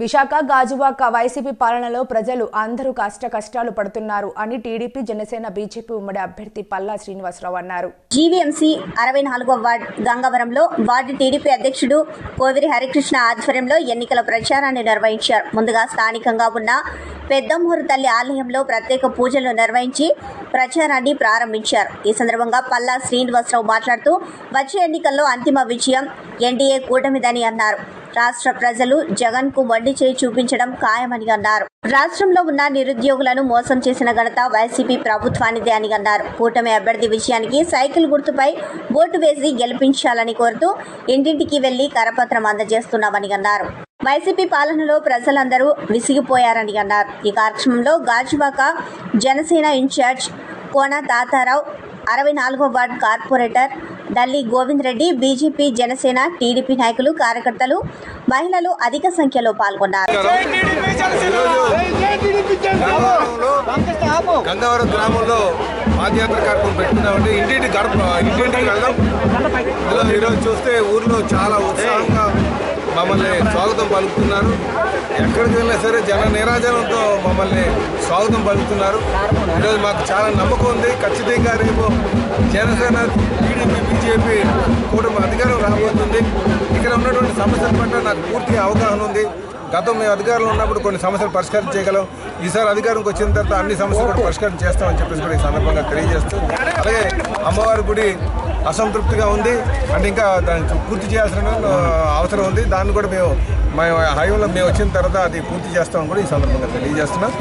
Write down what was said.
Visakha Gajuwaka YCP పాలనలో ప్రజలు అందరూ కష్టాలు పడుతున్నారు అని టీడీపీ జనసేన బీజేపీ ఉమ్మడి అభ్యర్థి పల్లా శ్రీనివాసరావు అన్నారు. జీవీఎంసీ 64వ వార్డు గంగవరంలో వార్డు టీడీపీ అధ్యక్షుడు కోవిరి హరికృష్ణ ఆధ్వర్యంలో ఎన్నికల ప్రచారాన్ని నిర్వహించారు. ముందుగా స్థానికంగా ఉన్న పెద్దమ్మూరు తల్లి ఆలయంలో ప్రత్యేక పూజలు నిర్వహించి ప్రచారాన్ని ప్రారంభించారు. ఈ సందర్భంగా పల్లా శ్రీనివాసరావు మాట్లాడుతూ వచ్చే ఎన్నికల్లో అంతిమ విజయం ఎన్డీఏ కూటమిదని అన్నారు. రాష్ట్ర ప్రజలు జగన్ కు మొండి చేయి చూపించడం ఖాయమని అన్నారు. రాష్ట్రంలో ఉన్న నిరుద్యోగులను మోసం చేసిన ఘనత వైసీపీ ప్రభుత్వానిదే అని అన్నారు. కూటమి అభ్యర్థి విజయానికి సైకిల్ గుర్తుపై ఓటు వేసి గెలిపించాలని కోరుతూ ఇంటింటికి వెళ్లి కరపత్రం అందజేస్తున్నామని అన్నారు. వైసీపీ పాలనలో ప్రజలందరూ విసిగిపోయారని అన్నారు. ఈ కార్యక్రమంలో గాజువాక జనసేన ఇన్ఛార్జ్ కోన తాతారావు, 64వ ward corporator Dalli Govind Reddy, BJP, Janasena, TDP నాయకులు, కార్యకర్తలు, మహిళలు అధిక సంఖ్యలో పాల్గొన్నారు. గంగవరం గ్రామంలో పాదయాత్ర కార్యక్రమం పెట్టుకున్నామండి. ఇంటింటికి వెళ్దాం. ఈరోజు చూస్తే ఊర్లో చాలా ఉత్సాహంగా మమ్మల్ని స్వాగతం పలుకుతున్నారు. ఎక్కడికి వెళ్ళినా సరే జన నీరాజనంతో మమ్మల్ని స్వాగతం పలుకుతున్నారు. ఈరోజు మాకు చాలా నమ్మకం ఉంది. ఖచ్చితంగా రేపు జనసేన, టీడీపీ, బీజేపీ కూటమి అధికారం రాబోతుంది. ఇక్కడ ఉన్నటువంటి సమస్యల పట్ల నాకు పూర్తిగా అవగాహన ఉంది. గతం మేము అధికారంలో ఉన్నప్పుడు కొన్ని సమస్యలు పరిష్కారం చేయగలం. ఈసారి అధికారంకి వచ్చిన తర్వాత అన్ని సమస్యలు కూడా పరిష్కారం చేస్తామని చెప్పేసి కూడా ఈ సందర్భంగా తెలియజేస్తూ, అలాగే అమ్మవారి గుడి అసంతృప్తిగా ఉంది అంటే ఇంకా దాన్ని పూర్తి చేయాల్సిన అవసరం ఉంది. దాన్ని కూడా మేము హైవేలో మేము వచ్చిన తర్వాత అది పూర్తి చేస్తామని కూడా ఈ సందర్భంగా తెలియజేస్తున్నాం.